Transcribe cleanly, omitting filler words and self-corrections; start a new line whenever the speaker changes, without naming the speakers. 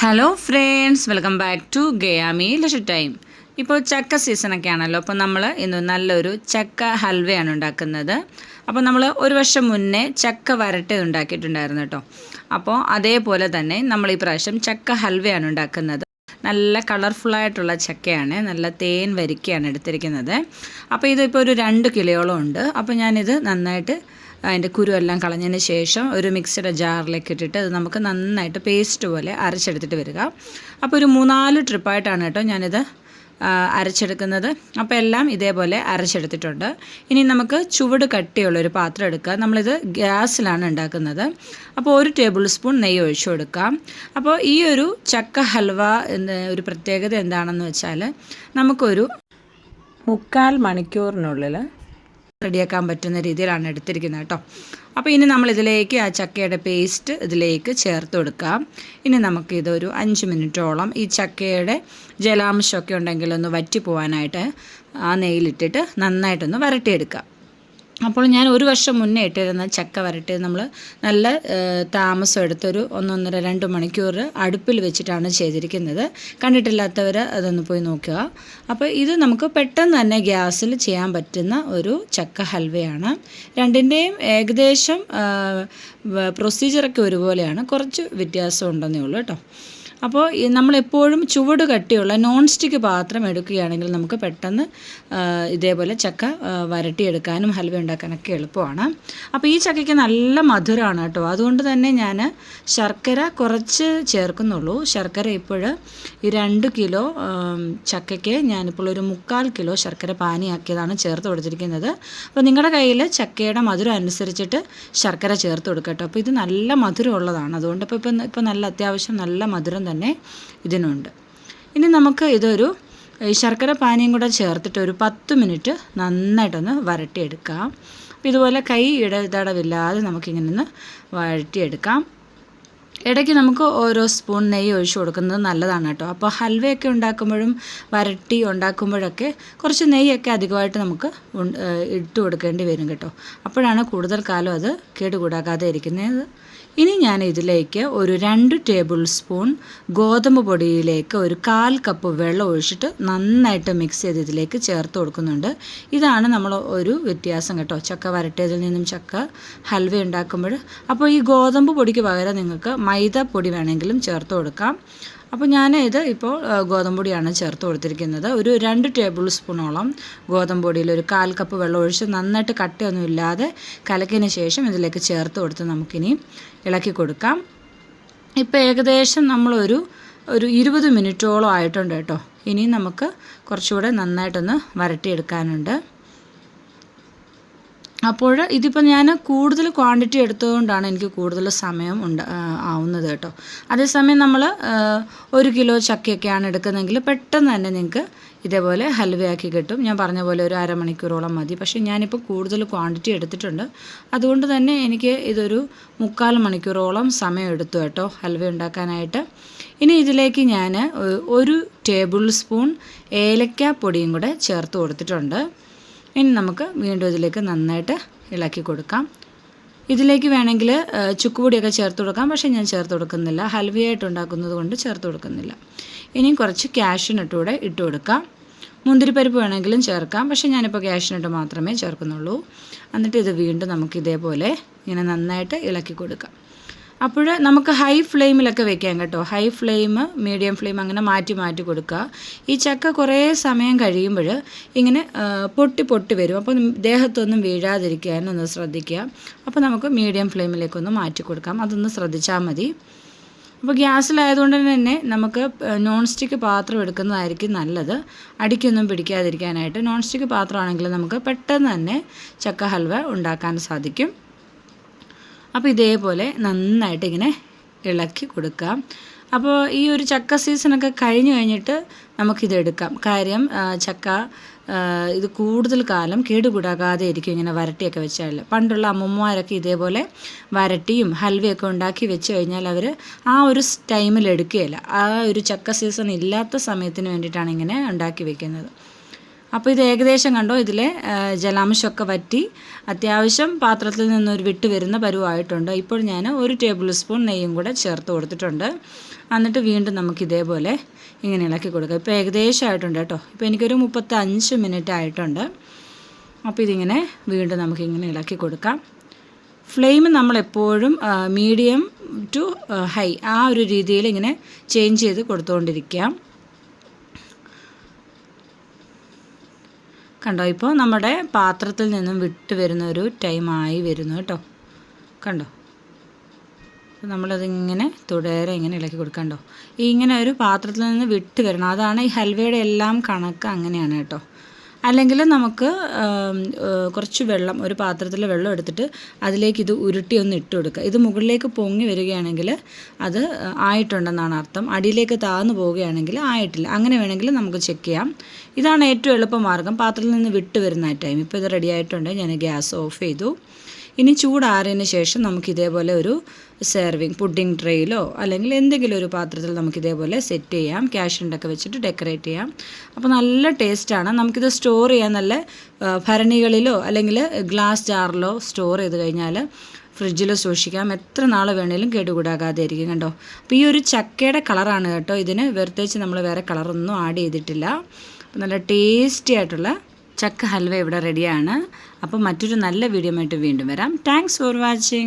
Hello friends, welcome back to Gayami lush time. ഇപ്പോൾ ചക്ക സീസണൊക്കെ ആണല്ലോ. അപ്പോൾ നമ്മൾ ഇന്ന് നല്ലൊരു ചക്ക ഹൽവയാണ് ഉണ്ടാക്കുന്നത്. അപ്പോൾ നമ്മൾ ഒരു വർഷം മുന്നേ ചക്ക വരട്ടത് ഉണ്ടാക്കിയിട്ടുണ്ടായിരുന്നു കേട്ടോ. അപ്പോൾ അതേപോലെ തന്നെ നമ്മൾ ഈ പ്രാവശ്യം ചക്ക ഹൽവയാണ് ഉണ്ടാക്കുന്നത്. നല്ല കളർഫുള്ളായിട്ടുള്ള ചക്കയാണ്, നല്ല തേൻ വരിക്കയാണ് എടുത്തിരിക്കുന്നത്. അപ്പോൾ ഇതിപ്പോൾ ഒരു 2 കിലോയോളം ഉണ്ട്. അപ്പോൾ ഞാനിത് നന്നായിട്ട് അതിൻ്റെ കുരുവെല്ലാം കളഞ്ഞതിന് ശേഷം ഒരു മിക്സിയുടെ ജാറിലേക്ക് ഇട്ടിട്ട് അത് നമുക്ക് നന്നായിട്ട് പേസ്റ്റ് പോലെ അരച്ചെടുത്തിട്ട് വരിക. അപ്പോൾ ഒരു 3-4 ട്രിപ്പായിട്ടാണ് കേട്ടോ ഞാനിത് അരച്ചെടുക്കുന്നത്. അപ്പോൾ എല്ലാം ഇതേപോലെ അരച്ചെടുത്തിട്ടുണ്ട്. ഇനി നമുക്ക് ചുവട് കട്ടിയുള്ളൊരു പാത്രം എടുക്കുക. നമ്മളിത് ഗ്യാസിലാണ് ഉണ്ടാക്കുന്നത്. അപ്പോൾ 1 ടേബിൾ സ്പൂൺ നെയ്യ് ഒഴിച്ചു കൊടുക്കാം. അപ്പോൾ ഈ ഒരു ചക്ക ഹൽവ ഒരു പ്രത്യേകത എന്താണെന്ന് വെച്ചാൽ നമുക്കൊരു 3/4 മണിക്കൂറിനുള്ളിൽ റെഡിയാക്കാൻ പറ്റുന്ന രീതിയിലാണ് എടുത്തിരിക്കുന്നത് കേട്ടോ. അപ്പോൾ ഇനി നമ്മളിതിലേക്ക് ആ ചക്കയുടെ പേസ്റ്റ് ഇതിലേക്ക് ചേർത്ത് കൊടുക്കാം. ഇനി നമുക്കിതൊരു 5 മിനിറ്റോളം ഈ ചക്കയുടെ ജലാംശമൊക്കെ ഉണ്ടെങ്കിലൊന്ന് വറ്റി പോകാനായിട്ട് ആ നെയ്യിലിട്ടിട്ട് നന്നായിട്ടൊന്ന് വരട്ടിയെടുക്കാം. അപ്പോൾ ഞാൻ ഒരു വർഷം മുന്നേ ഇട്ടിരുന്ന ചക്ക വരട്ടിയത് നമ്മൾ നല്ല താമസം എടുത്തൊരു 1-1.5-2 മണിക്കൂർ അടുപ്പിൽ വെച്ചിട്ടാണ് ചെയ്തിരിക്കുന്നത്. കണ്ടിട്ടില്ലാത്തവർ അതൊന്ന് പോയി നോക്കുക. അപ്പോൾ ഇത് നമുക്ക് പെട്ടെന്ന് തന്നെ ഗ്യാസിൽ ചെയ്യാൻ പറ്റുന്ന ഒരു ചക്ക ഹൽവയാണ്. രണ്ടിൻ്റെയും ഏകദേശം പ്രൊസീജിയറൊക്കെ ഒരുപോലെയാണ്, കുറച്ച് വ്യത്യാസം ഉണ്ടെന്നേ ഉള്ളൂ കേട്ടോ. അപ്പോൾ നമ്മളെപ്പോഴും ചുവട് കട്ടിയുള്ള നോൺ സ്റ്റിക്ക് പാത്രം എടുക്കുകയാണെങ്കിൽ നമുക്ക് പെട്ടെന്ന് ഇതേപോലെ ചക്ക വരട്ടിയെടുക്കാനും ഹൽവ ഉണ്ടാക്കാനൊക്കെ എളുപ്പമാണ്. അപ്പോൾ ഈ ചക്കയ്ക്ക് നല്ല മധുരമാണ് കേട്ടോ. അതുകൊണ്ട് തന്നെ ഞാൻ ശർക്കര കുറച്ച് ചേർക്കുന്നുള്ളൂ. ശർക്കര ഇപ്പോൾ ഈ 2 കിലോ ചക്കയ്ക്ക് ഞാനിപ്പോൾ ഒരു 3/4 കിലോ ശർക്കര പാനിയാക്കിയതാണ് ചേർത്ത് കൊടുത്തിരിക്കുന്നത്. അപ്പോൾ നിങ്ങളുടെ കയ്യിൽ ചക്കയുടെ മധുരം അനുസരിച്ചിട്ട് ശർക്കര ചേർത്ത് കൊടുക്കുക കേട്ടോ. അപ്പോൾ ഇത് നല്ല മധുരമുള്ളതാണ്, അതുകൊണ്ട് ഇപ്പോൾ നല്ല അത്യാവശ്യം നല്ല മധുരം തന്നെ ഇതിനുണ്ട്. ഇനി നമുക്ക് ഇതൊരു ഈ ശർക്കര പാനിയും കൂടെ ചേർത്തിട്ട് ഒരു 10 മിനിറ്റ് നന്നായിട്ടൊന്ന് വരട്ടിയെടുക്കാം. അപ്പോൾ ഇതുപോലെ കൈ ഇടതടവില്ലാതെ നമുക്കിങ്ങനെ ഒന്ന് വഴറ്റിയെടുക്കാം. ഇടയ്ക്ക് നമുക്ക് ഓരോ സ്പൂൺ നെയ്യ് ഒഴിച്ചു കൊടുക്കുന്നത് നല്ലതാണ് കേട്ടോ. അപ്പോൾ ഹൽവയൊക്കെ ഉണ്ടാക്കുമ്പോഴും വരട്ടി ഉണ്ടാക്കുമ്പോഴൊക്കെ കുറച്ച് നെയ്യൊക്കെ അധികമായിട്ട് നമുക്ക് ഇട്ട് കൊടുക്കേണ്ടി വരും കേട്ടോ. അപ്പോഴാണ് കൂടുതൽ കാലം അത് കേടുകൂടാകാതെ ഇരിക്കുന്നത്. ഇനി ഞാൻ ഇതിലേക്ക് ഒരു 2 ടേബിൾ സ്പൂൺ ഗോതമ്പ് പൊടിയിലേക്ക് ഒരു 1/4 കപ്പ് വെള്ളം ഒഴിച്ചിട്ട് നന്നായിട്ട് മിക്സ് ചെയ്ത് ഇതിലേക്ക് ചേർത്ത് കൊടുക്കുന്നുണ്ട്. ഇതാണ് നമ്മൾ ഒരു വ്യത്യാസം കേട്ടോ, ചക്ക വരട്ടിയതിൽ നിന്നും ചക്ക ഹൽവ ഉണ്ടാക്കുമ്പോൾ. അപ്പോൾ ഈ ഗോതമ്പ് പൊടിക്ക് പകരം നിങ്ങൾക്ക് മൈദ പൊടി വേണമെങ്കിലും ചേർത്ത് കൊടുക്കാം. അപ്പോൾ ഞാൻ ഇത് ഇപ്പോൾ ഗോതമ്പ് പൊടിയാണ് ചേർത്ത് കൊടുത്തിരിക്കുന്നത്. ഒരു 2 ടേബിൾ സ്പൂണോളം ഗോതമ്പ് പൊടിയിൽ ഒരു 1/4 കപ്പ് വെള്ളം ഒഴിച്ച് നന്നായിട്ട് കട്ടിയൊന്നും ഇല്ലാതെ കലക്കിയതിന് ശേഷം ഇതിലേക്ക് ചേർത്ത് കൊടുത്ത് നമുക്കിനി ഇളക്കി കൊടുക്കാം. ഇപ്പോൾ ഏകദേശം നമ്മളൊരു 20 മിനിറ്റോളം ആയിട്ടുണ്ട് കേട്ടോ. ഇനി നമുക്ക് കുറച്ചുകൂടെ നന്നായിട്ടൊന്ന് വരട്ടിയെടുക്കാനുണ്ട്. അപ്പോൾ ഇതിപ്പോൾ ഞാൻ കൂടുതൽ ക്വാണ്ടിറ്റി എടുത്തതുകൊണ്ടാണ് എനിക്ക് കൂടുതൽ സമയം ആവുന്നത് കേട്ടോ. അതേസമയം നമ്മൾ 1 കിലോ ചക്കയൊക്കെയാണ് എടുക്കുന്നതെങ്കിൽ പെട്ടെന്ന് തന്നെ നിങ്ങൾക്ക് ഇതേപോലെ ഹൽവയാക്കി കിട്ടും. ഞാൻ പറഞ്ഞ പോലെ ഒരു അരമണിക്കൂറോളം മതി. പക്ഷേ ഞാനിപ്പോൾ കൂടുതൽ ക്വാണ്ടിറ്റി എടുത്തിട്ടുണ്ട്, അതുകൊണ്ട് തന്നെ എനിക്ക് ഇതൊരു 3/4 മണിക്കൂറോളം സമയം എടുത്തു കേട്ടോ ഹൽവ ഉണ്ടാക്കാനായിട്ട്. ഇനി ഇതിലേക്ക് ഞാൻ 1 ടേബിൾ സ്പൂൺ ഏലക്കാപ്പൊടിയും കൂടെ ചേർത്ത് കൊടുത്തിട്ടുണ്ട്. ഇനി നമുക്ക് വീണ്ടും ഇതിലേക്ക് നന്നായിട്ട് ഇളക്കി കൊടുക്കാം. ഇതിലേക്ക് വേണമെങ്കിൽ ചുക്കുപൊടിയൊക്കെ ചേർത്ത് കൊടുക്കാം, പക്ഷേ ഞാൻ ചേർത്ത് കൊടുക്കുന്നില്ല. ഹൽവയായിട്ട് ഉണ്ടാക്കുന്നത് കൊണ്ട് ചേർത്ത് കൊടുക്കുന്നില്ല. ഇനിയും കുറച്ച് കാഷ്യൂനട്ട് കൂടെ ഇട്ട് കൊടുക്കാം. മുന്തിരിപ്പരിപ്പ് വേണമെങ്കിലും ചേർക്കാം, പക്ഷേ ഞാനിപ്പോൾ കാഷ്യൂനട്ട് മാത്രമേ ചേർക്കുന്നുള്ളൂ. എന്നിട്ട് ഇത് വീണ്ടും നമുക്ക് ഇതേപോലെ ഇങ്ങനെ നന്നായിട്ട് ഇളക്കി കൊടുക്കാം. അപ്പോൾ നമുക്ക് ഹൈ ഫ്ലെയിമിലൊക്കെ വെക്കാം കേട്ടോ. ഹൈ ഫ്ലെയിം, മീഡിയം ഫ്ലെയിം അങ്ങനെ മാറ്റി മാറ്റി കൊടുക്കുക. ഈ ചക്ക കുറേ സമയം കഴിയുമ്പോൾ ഇങ്ങനെ പൊട്ടി വരും. അപ്പോൾ ദേഹത്തൊന്നും വീഴാതിരിക്കാനൊന്ന് ശ്രദ്ധിക്കുക. അപ്പോൾ നമുക്ക് മീഡിയം ഫ്ലെയിമിലേക്കൊന്ന് മാറ്റി കൊടുക്കാം, അതൊന്ന് ശ്രദ്ധിച്ചാൽ മതി. അപ്പോൾ ഗ്യാസിലായതുകൊണ്ട് തന്നെ നമുക്ക് നോൺ സ്റ്റിക്ക് പാത്രം എടുക്കുന്നതായിരിക്കും നല്ലത്, അടിക്കൊന്നും പിടിക്കാതിരിക്കാനായിട്ട്. നോൺ സ്റ്റിക്ക് പാത്രമാണെങ്കിൽ നമുക്ക് പെട്ടെന്ന് തന്നെ ചക്ക ഹൽവ ഉണ്ടാക്കാൻ സാധിക്കും. അപ്പോൾ ഇതേപോലെ നന്നായിട്ട് ഇങ്ങനെ ഇളക്കി കൊടുക്കാം. അപ്പോൾ ഈ ഒരു ചക്ക സീസണൊക്കെ കഴിഞ്ഞിട്ട് നമുക്കിതെടുക്കാം. കാര്യം ചക്ക ഇത് കൂടുതൽ കാലം കേടുകൂടാകാതെ ഇരിക്കും ഇങ്ങനെ വരട്ടിയൊക്കെ വെച്ചാൽ. പണ്ടുള്ള അമ്മൂമ്മമാരൊക്കെ ഇതേപോലെ വരട്ടിയും ഹൽവയൊക്കെ ഉണ്ടാക്കി വെച്ച് കഴിഞ്ഞാൽ അവർ ആ ഒരു ടൈമിൽ എടുക്കുകയില്ല. ആ ഒരു ചക്ക സീസൺ ഇല്ലാത്ത സമയത്തിന് വേണ്ടിയിട്ടാണ് ഇങ്ങനെ ഉണ്ടാക്കി വെക്കുന്നത്. അപ്പോൾ ഇത് ഏകദേശം കണ്ടോ, ഇതിലെ ജലാംശമൊക്കെ വറ്റി അത്യാവശ്യം പാത്രത്തിൽ നിന്നൊരു വിട്ട് വരുന്ന പരുവായിട്ടുണ്ട്. ഇപ്പോൾ ഞാൻ 1 ടേബിൾ സ്പൂൺ നെയ്യും കൂടെ ചേർത്ത് കൊടുത്തിട്ടുണ്ട്. എന്നിട്ട് വീണ്ടും നമുക്ക് ഇതേപോലെ ഇങ്ങനെ ഇളക്കി കൊടുക്കാം. ഇപ്പോൾ ഏകദേശം ആയിട്ടുണ്ട് കേട്ടോ. ഇപ്പോൾ എനിക്കൊരു 35 മിനിറ്റ് ആയിട്ടുണ്ട്. അപ്പോൾ ഇതിങ്ങനെ വീണ്ടും നമുക്കിങ്ങനെ ഇളക്കി കൊടുക്കാം. ഫ്ലെയിം നമ്മളെപ്പോഴും മീഡിയം ടു ഹൈ ആ ഒരു രീതിയിൽ ഇങ്ങനെ ചേഞ്ച് ചെയ്ത് കൊടുത്തുകൊണ്ടിരിക്കാം. കണ്ടോ, ഇപ്പോൾ നമ്മുടെ പാത്രത്തിൽ നിന്നും വിട്ട് വരുന്ന ഒരു ടൈമായി വരുന്നു കേട്ടോ. കണ്ടോ, അപ്പോൾ നമ്മളതിങ്ങനെ തുടരെ ഇങ്ങനെ ഇളക്കി കൊടുക്കണ്ടോ. ഇങ്ങനെ ഒരു പാത്രത്തിൽ നിന്ന് വിട്ട് വരണം. അതാണ് ഈ ഹൽവയുടെ എല്ലാം കണക്ക് അങ്ങനെയാണ് കേട്ടോ. അല്ലെങ്കിൽ നമുക്ക് കുറച്ച് വെള്ളം, ഒരു പാത്രത്തിൽ വെള്ളം എടുത്തിട്ട് അതിലേക്ക് ഇത് ഉരുട്ടി ഒന്ന് ഇട്ട് കൊടുക്കുക. ഇത് മുകളിലേക്ക് പൊങ്ങി വരികയാണെങ്കിൽ അത് ആയിട്ടുണ്ടെന്നാണ് അർത്ഥം. അടിയിലേക്ക് താഴ്ന്നു പോവുകയാണെങ്കിൽ ആയിട്ടില്ല. അങ്ങനെ വേണമെങ്കിൽ നമുക്ക് ചെക്ക് ചെയ്യാം. ഇതാണ് ഏറ്റവും എളുപ്പമാർഗ്ഗം, പാത്രത്തിൽ നിന്ന് വിട്ട് വരുന്ന ടൈം. ഇപ്പോൾ ഇത് റെഡി ആയിട്ടുണ്ട്. ഞാൻ ഗ്യാസ് ഓഫ് ചെയ്തു. ഇനി ചൂടാറിയതിന് ശേഷം നമുക്ക് ഇതേപോലെ ഒരു സെർവിങ് പുഡിംഗ് ട്രേയിലോ അല്ലെങ്കിൽ എന്തെങ്കിലും ഒരു പാത്രത്തിൽ നമുക്കിതേപോലെ സെറ്റ് ചെയ്യാം. കാഷ്യൂനട്ടൊക്കെ വെച്ചിട്ട് ഡെക്കറേറ്റ് ചെയ്യാം. അപ്പോൾ നല്ല ടേസ്റ്റാണ്. നമുക്കിത് സ്റ്റോർ ചെയ്യാൻ നല്ല ഭരണികളിലോ അല്ലെങ്കിൽ ഗ്ലാസ് ജാറിലോ സ്റ്റോർ ചെയ്ത് കഴിഞ്ഞാൽ ഫ്രിഡ്ജിൽ സൂക്ഷിക്കാം. എത്ര നാൾ വേണേലും കേടുകൂടാകാതെ ഇരിക്കും. കണ്ടോ, അപ്പോൾ ഈ ഒരു ചക്കയുടെ കളറാണ് കേട്ടോ ഇതിന്. പ്രത്യേകിച്ച് നമ്മൾ വേറെ കളറൊന്നും ആഡ് ചെയ്തിട്ടില്ല. അപ്പോൾ നല്ല ടേസ്റ്റി ആയിട്ടുള്ള ചക്ക ഹൽവ ഇവിടെ റെഡിയാണ്. അപ്പോൾ മറ്റൊരു നല്ല വീഡിയോ ആയിട്ട് വീണ്ടും വരാം. Thanks for watching.